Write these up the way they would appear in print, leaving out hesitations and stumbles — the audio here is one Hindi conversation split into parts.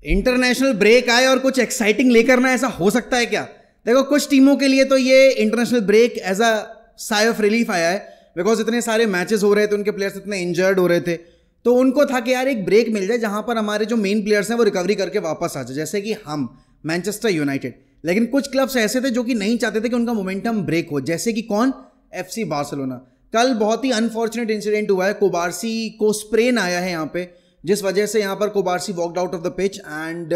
इंटरनेशनल ब्रेक आए और कुछ एक्साइटिंग लेकर ना, ऐसा हो सकता है क्या? देखो कुछ टीमों के लिए तो ये international break as a sigh of relief आया है, बिकॉज इतने सारे मैचेस हो रहे थे, उनके प्लेयर्स इतने इंजर्ड हो रहे थे, तो उनको था कि यार एक ब्रेक मिल जाए जहां पर हमारे जो मेन प्लेयर्स हैं वो रिकवरी करके वापस आ जाए, जैसे कि हम मैनचेस्टर यूनाइटेड। लेकिन कुछ क्लब्स ऐसे थे जो कि नहीं चाहते थे कि उनका मोमेंटम ब्रेक हो, जैसे कि कौन? FC Barcelona. कल बहुत ही अनफॉर्चुनेट इंसिडेंट हुआ है, कुबार्सी को स्प्रेन आया है यहाँ पे, जिस वजह से यहाँ पर कुबार्सी walked out of the pitch and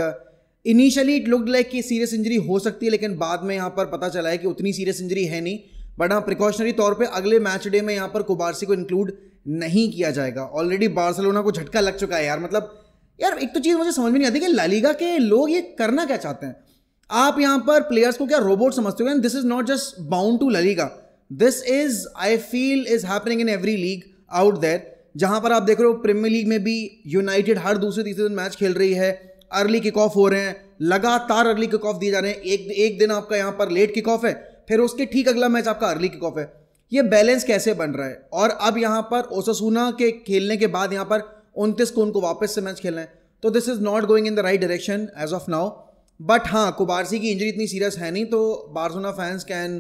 initially it looked like कि सीरियस इंजरी हो सकती है, लेकिन बाद में यहाँ पर पता चला है कि उतनी सीरियस इंजरी है नहीं, बट हाँ प्रिकॉशनरी तौर पे अगले मैच डे में यहाँ पर कुबार्सी को इंक्लूड नहीं किया जाएगा। ऑलरेडी बार्सिलोना को झटका लग चुका है यार। मतलब यार एक तो चीज़ मुझे समझ में नहीं आती कि ला लीगा के लोग ये करना क्या चाहते हैं। आप यहाँ पर प्लेयर्स को क्या रोबोट समझते हो? And this is not just bound to La Liga, this is I feel is happening in every league out there. जहां पर आप देख रहे हो प्रीमियर लीग में भी यूनाइटेड हर दूसरे तीसरे दिन मैच खेल रही है, अर्ली किक ऑफ हो रहे हैं, लगातार अर्ली किक ऑफ दिए जा रहे हैं। एक दिन आपका यहाँ पर लेट किक ऑफ है, फिर उसके ठीक अगला मैच आपका अर्ली किक ऑफ है। ये बैलेंस कैसे बन रहा है? और अब यहाँ पर ओसासुना के खेलने के बाद यहाँ पर 29 को उनको वापस से मैच खेलना है, तो this is not going in the right direction as of now. But हाँ, कुबार्सी की इंजरी इतनी सीरियस है नहीं, तो Barcelona fans can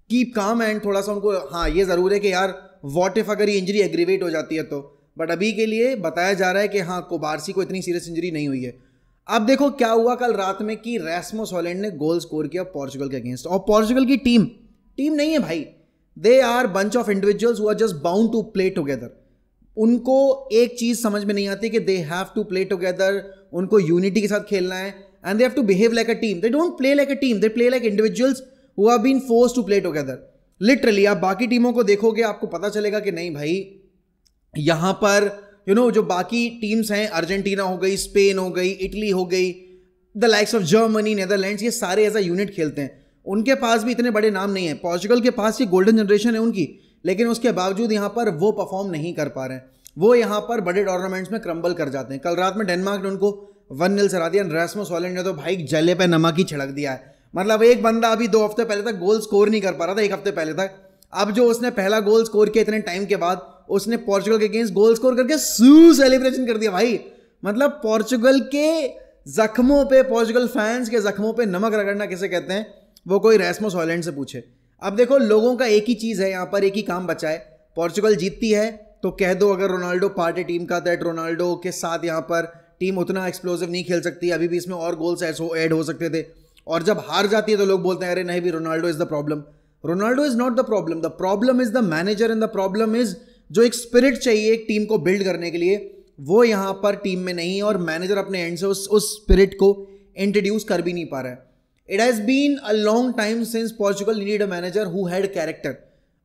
keep calm and थोड़ा सा उनको हाँ ये ज़रूर है कि यार व्हाट इफ अगर ये इंजरी एग्रीवेट हो जाती है तो। बट अभी के लिए बताया जा रहा है कि हाँ कुबार्सी को इतनी सीरियस इंजरी नहीं हुई है। अब देखो क्या हुआ कल रात में कि रास्मुस हॉलैंड ने गोल स्कोर किया पोर्चुगल के अगेंस्ट, और पोर्चुगल की टीम नहीं है भाई, they are bunch of individuals who are just bound to play together. उनको एक चीज़ समझ में नहीं आती कि they have to play together, उनको यूनिटी के साथ खेलना है and they have to behave like a team. They don't play like a team, they play like individuals who have been forced to play together. Literally आप बाकी टीमों को देखोगे आपको पता चलेगा कि नहीं भाई, यहां पर जो बाकी टीम्स हैं, अर्जेंटीना हो गई, स्पेन हो गई, इटली हो गई, the likes of Germany, Netherlands, ये सारे एज अ यूनिट खेलते हैं। उनके पास भी इतने बड़े नाम नहीं है। पोर्चुगल के पास ये गोल्डन जनरेशन है उनकी, लेकिन उसके बावजूद यहाँ पर वो परफॉर्म नहीं कर पा रहे हैं। वो यहाँ पर बड़े टूर्नामेंट्स में क्रम्बल कर जाते हैं। कल रात में डेनमार्क ने उनको 1-0 से हरा दिया। रास्मुस हॉलैंड ने तो भाई जले पे नमक ही छिड़क दिया है। मतलब एक बंदा अभी 2 हफ्ते पहले तक गोल स्कोर नहीं कर पा रहा था, 1 हफ्ते पहले तक। अब जो उसने पहला गोल स्कोर किया इतने टाइम के बाद, उसने पोर्चुगल के अगेंस्ट गोल स्कोर करके सेलिब्रेशन कर दिया भाई। मतलब पोर्चुगल के जख्मों पे, पोर्चुगल फैंस के जख्मों पे नमक रगड़ना किसे कहते हैं, वो कोई रास्मुस हॉलैंड से पूछे। अब देखो लोगों का एक ही चीज़ है यहाँ पर, एक ही काम बचा है। पोर्चुगल जीतती है तो कह दो अगर रोनाल्डो पार्ट है टीम का, दैट रोनाल्डो के साथ यहाँ पर टीम उतना एक्सप्लोसिव नहीं खेल सकती, अभी भी इसमें और गोल्स ऐड हो सकते थे। और जब हार जाती है तो लोग बोलते हैं अरे नहीं भी Ronaldo is the problem. Ronaldo is not the problem is the manager, and the problem is जो एक स्पिरिट चाहिए एक टीम को बिल्ड करने के लिए, वो यहाँ पर टीम में नहीं है, और मैनेजर अपने एंड से उस स्पिरिट को इंट्रोड्यूस कर भी नहीं पा रहा है। It has been a long time since Portugal needed a manager who had character,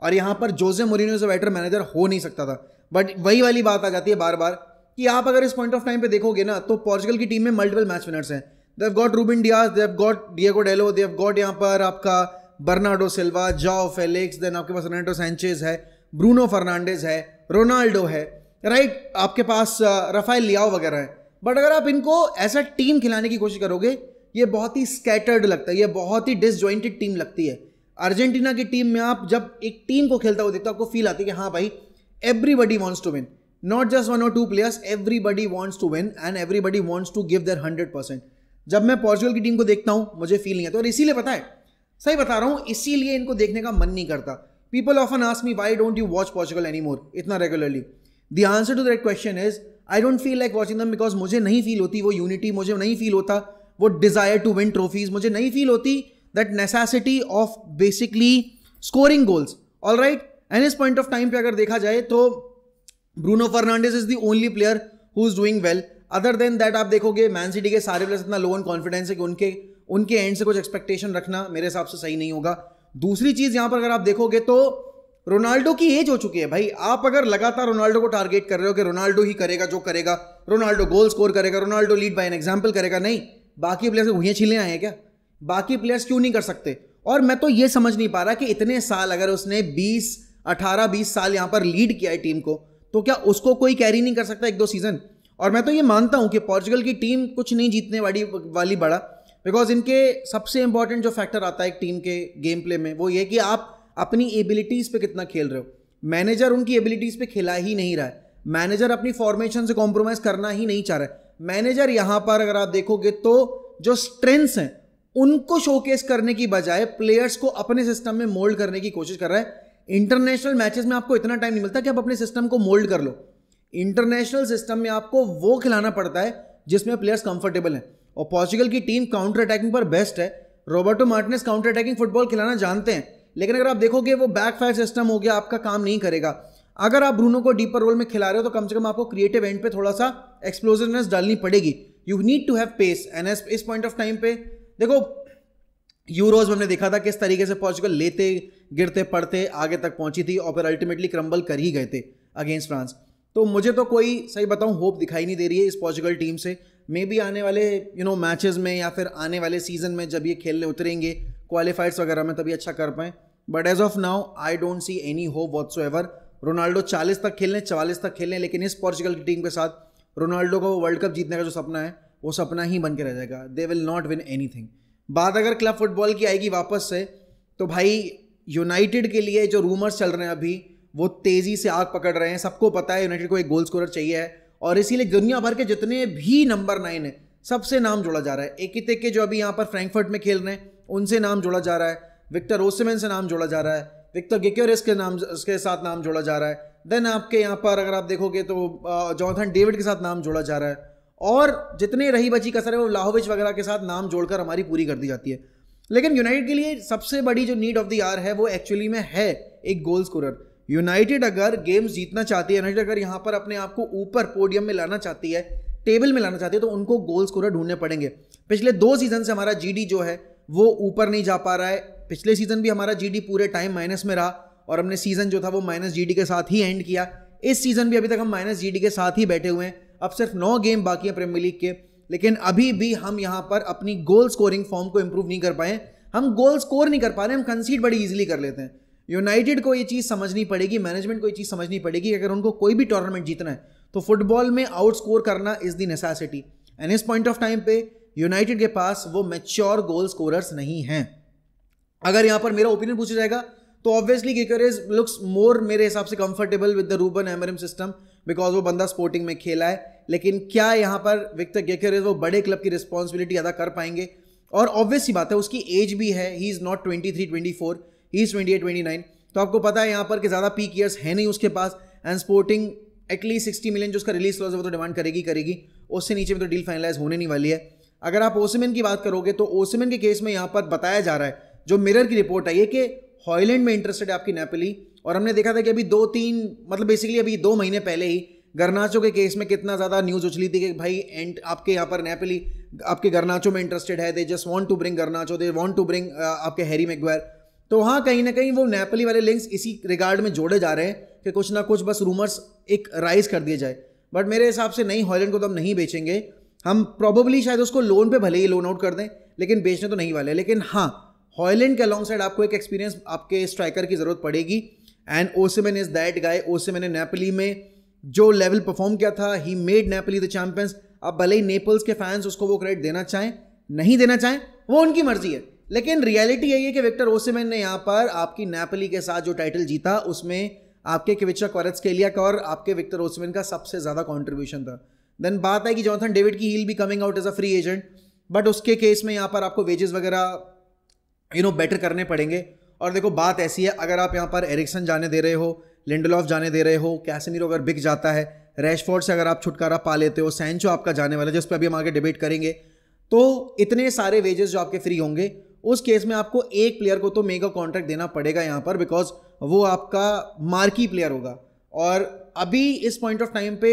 और यहाँ पर जोसे मोरिन्यो से बेटर मैनेजर हो नहीं सकता था। बट वही वाली बात आ जाती है बार बार कि आप अगर इस पॉइंट ऑफ टाइम पे देखोगे ना, तो पोर्चुगल की टीम में मल्टीपल मैच विनर्स हैं। They have got Rubin Diaz, they have got Diego Delo, they have got यहाँ पर आपका बर्नार्डो सिल्वा, जाओ फेलिक्स, देन आपके पास रेनाटो सैंचेज है, ब्रूनो फर्नांडिस है, रोनाल्डो है, राइट, आपके पास राफेल लियाओ वगैरह है। बट अगर आप इनको ऐसा टीम खिलाने की कोशिश करोगे, ये बहुत ही स्कैटर्ड लगता है, ये बहुत ही डिसजॉइंटेड टीम लगती है। अर्जेंटीना की टीम में आप जब एक टीम को खेलता हुआ देखते हो, आपको फील आती है कि हाँ भाई everybody wants to win, not just 1 or 2 players, everybody wants to win and everybody wants to give their 100%। जब मैं पोर्चुगल की टीम को देखता हूं मुझे फील नहीं आता, और इसीलिए पता है, सही बता रहा हूं, इसीलिए इनको देखने का मन नहीं करता। People often ask me why don't you watch Portugal anymore इतना regularly. The answer to that question is I don't feel like watching them, because मुझे नहीं फील होती वो यूनिटी, मुझे नहीं फील होता वो डिजायर टू विन ट्रॉफीज, मुझे नहीं फील होती that necessity of basically scoring goals. Alright, and इस पॉइंट ऑफ टाइम पे अगर देखा जाए तो Bruno Fernandes is the only player who is doing well. Other than that आप देखोगे मैन सिटी के सारे प्लेयर्स इतना लो ऑन कॉन्फिडेंस है कि उनके एंड से कुछ एक्सपेक्टेशन रखना मेरे हिसाब से सही नहीं होगा। दूसरी चीज यहां पर अगर आप देखोगे तो रोनाल्डो की एज हो चुकी है भाई। आप अगर लगातार रोनाल्डो को टारगेट कर रहे हो कि रोनाल्डो ही करेगा जो करेगा, रोनाल्डो गोल स्कोर करेगा, Ronaldo lead by an example करेगा, नहीं, बाकी प्लेयर्स भूया छीलने आए हैं क्या? बाकी प्लेयर्स क्यों नहीं कर सकते? और मैं तो ये समझ नहीं पा रहा कि इतने साल अगर उसने 18-20 साल यहां पर लीड किया है टीम को, तो क्या उसको कोई कैरी नहीं कर सकता 1-2 सीजन? और मैं तो ये मानता हूं कि पोर्चुगल की टीम कुछ नहीं जीतने वाली बड़ा, बिकॉज इनके सबसे इंपॉर्टेंट जो फैक्टर आता है एक टीम के गेम प्ले में, वो ये कि आप अपनी एबिलिटीज पे कितना खेल रहे हो। मैनेजर उनकी एबिलिटीज पे खिला ही नहीं रहा है, मैनेजर अपनी फॉर्मेशन से कॉम्प्रोमाइज करना ही नहीं चाह रहा है। मैनेजर यहां पर अगर आप देखोगे तो जो स्ट्रेंथ्स हैं उनको शोकेस करने की बजाय प्लेयर्स को अपने सिस्टम में मोल्ड करने की कोशिश कर रहा है। इंटरनेशनल मैचेस में आपको इतना टाइम नहीं मिलता कि आप अपने सिस्टम को मोल्ड कर लो। इंटरनेशनल सिस्टम में आपको वो खिलाना पड़ता है जिसमें प्लेयर्स कंफर्टेबल हैं, और पोर्चुगल की टीम काउंटर अटैकिंग पर बेस्ट है। Roberto Martinez counter attacking football खिलाना जानते हैं, लेकिन अगर आप देखोगे वो बैक फायर सिस्टम हो गया, आपका काम नहीं करेगा। अगर आप ब्रूनो को डीपर रोल में खिला रहे हो तो कम से कम आपको क्रिएटिव एंड पे थोड़ा सा एक्सप्लोसिवनेस डालनी पड़ेगी। You need to have pace, and इस पॉइंट ऑफ टाइम पे देखो यूरोज में हमने देखा था किस तरीके से पोर्चुगल लेते गिरते पड़ते आगे तक पहुंची थी और फिर अल्टीमेटली क्रम्बल कर ही गए थे अगेंस्ट फ्रांस। तो मुझे तो कोई सही बताऊं होप दिखाई नहीं दे रही है इस पोर्चुगल टीम से। मे बी आने वाले मैचेस में या फिर आने वाले सीजन में जब ये खेलने उतरेंगे क्वालिफायर्स वगैरह में तभी अच्छा कर पाएं, but as of now I don't see any hope whatsoever. Ronaldo 40 तक खेलने 44 तक खेलने, लेकिन इस पोर्चुगल की टीम के साथ रोनाल्डो को वर्ल्ड कप जीतने का जो सपना है वो सपना ही बन के रह जाएगा। They will not win anything. बात अगर क्लब फुटबॉल की आएगी वापस से, तो भाई यूनाइटेड के लिए जो रूमर्स चल रहे हैं अभी वो तेजी से आग पकड़ रहे हैं। सबको पता है यूनाइटेड को एक गोल स्कोरर चाहिए है, और इसीलिए दुनिया भर के जितने भी नंबर 9 है सबसे नाम जोड़ा जा रहा है। एक ही के जो अभी यहाँ पर फ्रैंकफर्ट में खेल रहे हैं उनसे नाम जोड़ा जा रहा है, विक्टर ओसिमेन से नाम जोड़ा जा रहा है, विक्टर गिक्योरेस के साथ नाम जोड़ा जा रहा है। देन आपके यहाँ पर अगर आप देखोगे तो जोनाथन डेविड के साथ नाम जोड़ा जा रहा है, और जितने रही बची कसर है वो व्लाहोविच वगैरह के साथ नाम जोड़कर हमारी पूरी कर दी जाती है। लेकिन यूनाइटेड के लिए सबसे बड़ी जो नीड ऑफ द आवर है वो एक्चुअली में है एक गोल स्कोरर। यूनाइटेड अगर गेम्स जीतना चाहती है, यूनाइटेड अगर यहाँ पर अपने आप को ऊपर पोडियम में लाना चाहती है, टेबल में लाना चाहती है, तो उनको गोल स्कोरर ढूंढने पड़ेंगे। पिछले 2 सीजन से हमारा जीडी जो है वो ऊपर नहीं जा पा रहा है। पिछले सीजन भी हमारा जीडी पूरे टाइम माइनस में रहा और हमने सीजन जो था वो माइनस जीडी के साथ ही एंड किया। इस सीजन भी अभी तक हम माइनस जीडी के साथ ही बैठे हुए हैं। अब सिर्फ 9 गेम बाकी है प्रीमियर लीग के, लेकिन अभी भी हम यहाँ पर अपनी गोल स्कोरिंग फॉर्म को इंप्रूव नहीं कर पाए। हम गोल स्कोर नहीं कर पा रहे, हम कंसीड बड़ी इजीली कर लेते हैं। यूनाइटेड को ये चीज़ समझनी पड़ेगी, मैनेजमेंट को ये चीज़ समझनी पड़ेगी, अगर उनको कोई भी टूर्नामेंट जीतना है तो फुटबॉल में आउट स्कोर करना इज द नेसेसिटी। एंड इस पॉइंट ऑफ टाइम पे यूनाइटेड के पास वो मैच्योर गोल स्कोरर्स नहीं हैं। अगर यहाँ पर मेरा ओपिनियन पूछा जाएगा तो ऑब्वियसली गिक्योरेस लुक्स मोर मेरे हिसाब से comfortable with the Ruben Amorim system, because वो बंदा स्पोर्टिंग में खेला है। लेकिन क्या यहाँ पर विक्टर गिक्योरेस वो बड़े क्लब की रिस्पॉन्सिबिलिटी अदा कर पाएंगे? और ऑब्वियस सी बात है उसकी एज भी है, he is not 23-24, he is 28-29। तो आपको पता है यहाँ पर कि ज़्यादा पीक ईयर्स है नहीं उसके पास, एंड स्पोर्टिंग एटलीस्ट 60 मिलियन जो उसका रिलीज क्लॉज है वो तो डिमांड करेगी। उससे नीचे में तो डील फाइनलाइज होने नहीं वाली है। अगर आप ओसिमेन की बात करोगे तो ओसिमेन के केस में यहाँ पर बताया जा रहा है, जो मिरर की रिपोर्ट आई है कि हॉयलैंड में इंटरेस्टेड है आपकी नेपोली। और हमने देखा था कि अभी 2-3 मतलब बेसिकली अभी 2 महीने पहले ही गर्नाचो के केस में कितना ज़्यादा न्यूज़ उछली थी कि भाई आपके यहाँ पर नेपोली आपके गर्नाचो में इंटरेस्टेड है, they just want to bring Garnacho, they want to bring आपके हैरी मैग्वायर। तो हाँ, कहीं ना कहीं वो नेपोली वाले लिंक्स इसी रिगार्ड में जोड़े जा रहे हैं कि कुछ ना कुछ बस रूमर्स एक राइज कर दिए जाए। बट मेरे हिसाब से नहीं, हॉयलैंड को तो हम नहीं बेचेंगे। हम प्रोबेबली शायद उसको लोन पे भले ही लोन आउट कर दें, लेकिन बेचने तो नहीं वाले। लेकिन हाँ, हॉयलैंड के अलॉन्ग साइड आपको एक एक्सपीरियंस आपके स्ट्राइकर की जरूरत पड़ेगी, and Osimhen is that guy. Osimhen ने नेपोली में जो लेवल परफॉर्म किया था, he made Napoli the champions. अब भले ही नेपल्स के फैंस उसको वो क्रेडिट देना चाहें नहीं देना चाहें, वो उनकी मर्जी है, लेकिन रियलिटी यही है कि विक्टर ओसिमेन ने यहाँ पर आपकी नेपोली के साथ जो टाइटल जीता उसमें आपके किविचा क्वारेत्स्केलिया का और आपके विक्टर ओसिमेन का सबसे ज़्यादा कॉन्ट्रीब्यूशन था। देन बात है कि जोनाथन डेविड की हील भी coming out as a free agent, but उसके केस में यहाँ पर आपको वेजेस वगैरह बेटर करने पड़ेंगे। और देखो बात ऐसी है, अगर आप यहाँ पर एरिक्सन जाने दे रहे हो, लिंडलॉफ जाने दे रहे हो, कैसेमीरो अगर बिक जाता है, रैशफोर्ड से अगर आप छुटकारा पा लेते हो, सैंचो आपका जाने वाला है जिस पर अभी हम आगे डिबेट करेंगे, तो इतने सारे वेजेस जो आपके फ्री होंगे, उस केस में आपको एक प्लेयर को तो मेगा कॉन्ट्रैक्ट देना पड़ेगा यहाँ पर, बिकॉज वो आपका मार्की प्लेयर होगा। और अभी इस पॉइंट ऑफ टाइम पे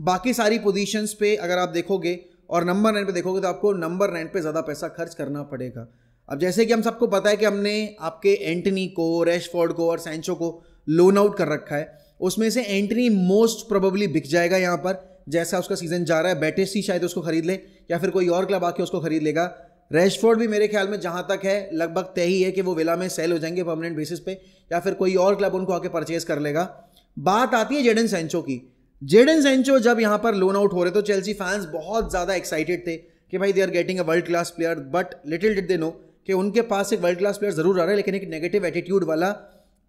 बाकी सारी पोजीशंस पे अगर आप देखोगे और नंबर 9 पे देखोगे तो आपको नंबर 9 पे ज़्यादा पैसा खर्च करना पड़ेगा। अब जैसे कि हम सबको पता है कि हमने आपके एंटनी को, रैशफोर्ड को और सैंचो को लोन आउट कर रखा है, उसमें से एंटनी मोस्ट प्रोबेबली बिक जाएगा यहाँ पर जैसा उसका सीजन जा रहा है। बेटिस ही शायद उसको खरीद ले या फिर कोई और क्लब आके उसको खरीद लेगा। रैशफोर्ड भी मेरे ख्याल में जहाँ तक है लगभग तय ही है कि वो विला में सेल हो जाएंगे परमानेंट बेसिस पे, या फिर कोई और क्लब उनको आके परचेज कर लेगा। बात आती है जेडन सैंचो की। जेडन सैंचो जब यहाँ पर लोन आउट हो रहे तो चेल्सी फैंस बहुत ज़्यादा एक्साइटेड थे कि भाई they are getting a world class player, but little did they know कि उनके पास एक वर्ल्ड क्लास प्लेयर जरूर आ रहा है, लेकिन एक नेगेटिव एटीट्यूड वाला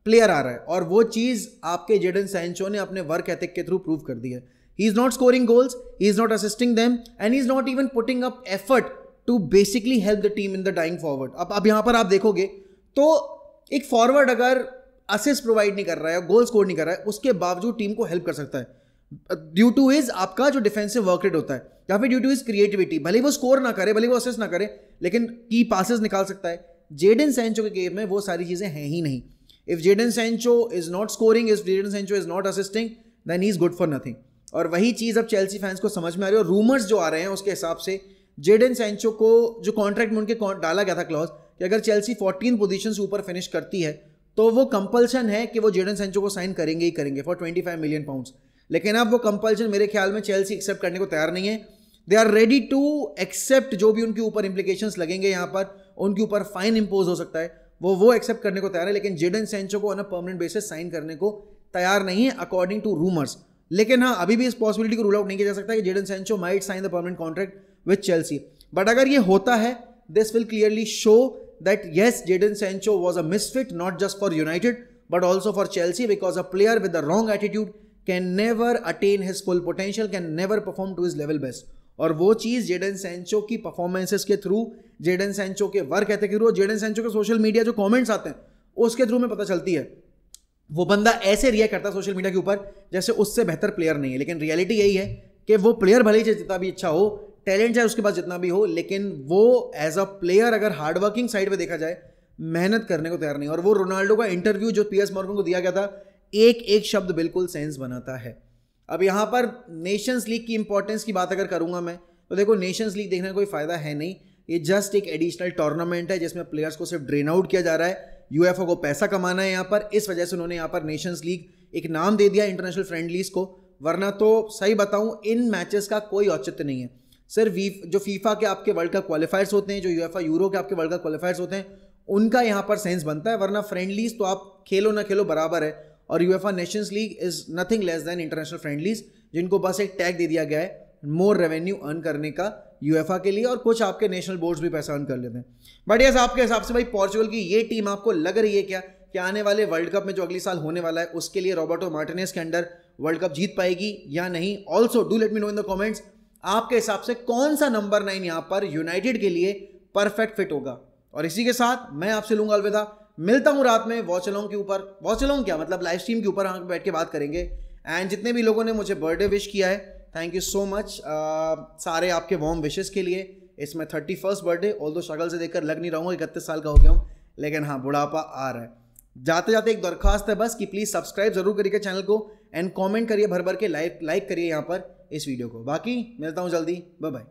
प्लेयर आ रहा है। और वो चीज़ आपके जेडन सैंचो ने अपने वर्क एथिक के थ्रू प्रूव कर दी है। He is not scoring goals, he is not assisting them and he is not even putting up effort to basically help the team in the dying forward. अब यहां पर आप देखोगे तो एक फॉरवर्ड अगर असिस्ट प्रोवाइड नहीं कर रहा है, गोल स्कोर नहीं कर रहा है, उसके बावजूद टीम को हेल्प कर सकता है ड्यू टू हिज आपका जो डिफेंसिव वर्क रेट होता है, या फिर ड्यू टू हिज क्रिएटिविटी। भले वो स्कोर ना करे, भले वो असिस्ट ना करे, लेकिन की पासेस निकाल सकता है। जेडन सैंचो के गेम में वो सारी चीजें हैं ही नहीं। If Jadon Sancho is not scoring, if Jadon Sancho is not assisting, then he is good for nothing. और वही चीज अब चेल्सी फैंस को समझ में आ रही है। और रूमर्स जो आ रहे हैं उसके हिसाब से जेडन सैंचो को जो कॉन्ट्रैक्ट में उनके डाला गया था क्लॉज कि अगर चेल्सी 14 पोजीशन से ऊपर फिनिश करती है तो वो कंपल्शन है कि वो जेडन सैंचो को साइन करेंगे ही करेंगे फॉर 25 मिलियन पाउंड्स। लेकिन अब वो कंपल्शन मेरे ख्याल में चेल्सी एक्सेप्ट करने को तैयार नहीं है। They are ready to accept जो भी उनके ऊपर इंप्लीकेशंस लगेंगे, यहाँ पर उनके ऊपर फाइन इंपोज हो सकता है, वो एक्सेप्ट करने को तैयार है। लेकिन जेडन सैंचो को on a permanent basis sign करने को तैयार नहीं है अकॉर्डिंग टू रूमर्स। लेकिन हाँ, अभी भी इस पॉसिबिलिटी को रूल आउट नहीं किया जा सकता कि Jadon Sancho might sign the permanent contract with Chelsea. But अगर ये होता है, this will clearly show that yes, Jadon Sancho was a misfit not just for United but also for Chelsea, because a player with the wrong attitude can never attain his full potential, can never perform to his level best. और वो चीज़ जेडन सैंचो की परफॉर्मेंसेस के थ्रू, जेडन सैंचो के वर्क एथिक के थ्रू, जेडन सैंचो के सोशल मीडिया जो कमेंट्स आते हैं उसके थ्रू में पता चलती है। वो बंदा ऐसे रिएक्ट करता है सोशल मीडिया के ऊपर जैसे उससे बेहतर प्लेयर नहीं है। लेकिन रियलिटी यही है कि वो प्लेयर भले ही जितना भी अच्छा हो, टैलेंट चाहे उसके पास जितना भी हो, लेकिन वो एज अ प्लेयर अगर हार्डवर्किंग साइड पे देखा जाए, मेहनत करने को तैयार नहीं। और वो रोनाल्डो का इंटरव्यू जो पीएस मॉर्गन को दिया गया था, एक एक शब्द बिल्कुल सेंस बनाता है। अब यहाँ पर नेशंस लीग की इंपॉर्टेंस की बात अगर करूँगा मैं, तो देखो नेशंस लीग देखने का कोई फायदा है नहीं। ये जस्ट एक एडिशनल टूर्नामेंट है जिसमें प्लेयर्स को सिर्फ ड्रेन आउट किया जा रहा है। यूएफए को पैसा कमाना है यहाँ पर, इस वजह से उन्होंने यहाँ पर नेशंस लीग एक नाम दे दिया इंटरनेशनल फ्रेंडलीज को। वरना तो सही बताऊँ, इन मैचेस का कोई औचित्य नहीं है। सिर्फ जो फीफा के आपके वर्ल्ड कप क्वालिफायर्स होते हैं, जो यूएफए यूरो के आपके वर्ल्ड कप क्वालिफायर्स होते हैं, उनका यहाँ पर सेंस बनता है। वरना फ्रेंडलीज तो आप खेलो ना खेलो बराबर है। और UEFA Nations league is nothing less than international friendlies, जिनको बस एक टैग दे दिया गया है मोर रेवेन्यू अर्न करने का यूएफए के लिए, और कुछ आपके नेशनल बोर्ड्स भी पैसा अर्न कर लेते हैं। बट यस, आपके हिसाब से भाई पोर्चुगल की ये टीम आपको लग रही है क्या कि आने वाले वर्ल्ड कप में जो अगले साल होने वाला है उसके लिए रॉबर्टो मार्टिनेज के अंडर वर्ल्ड कप जीत पाएगी या नहीं? Also do let me know in the comments, आपके हिसाब से कौन सा नंबर 9 यहां पर यूनाइटेड के लिए परफेक्ट फिट होगा? और इसी के साथ मैं आपसे लूंगा अलविदा। मिलता हूं रात में वॉच अलोंग के ऊपर, वॉच अलोंग क्या मतलब लाइव स्ट्रीम के ऊपर हम बैठ के बात करेंगे। एंड जितने भी लोगों ने मुझे बर्थडे विश किया है, थैंक यू सो मच सारे आपके वार्म विशेस के लिए। It's my 31st birthday. Although शक्ल से देखकर लग नहीं रहा हूँ 31 साल का हो गया हूँ, लेकिन हाँ, बुढ़ापा आ रहा है। जाते जाते एक दरखास्त है बस कि प्लीज़ सब्सक्राइब जरूर करिए चैनल को, एंड कमेंट करिए भर भर के, लाइक करिए यहाँ पर इस वीडियो को। बाकी मिलता हूँ जल्दी, बाय बाय।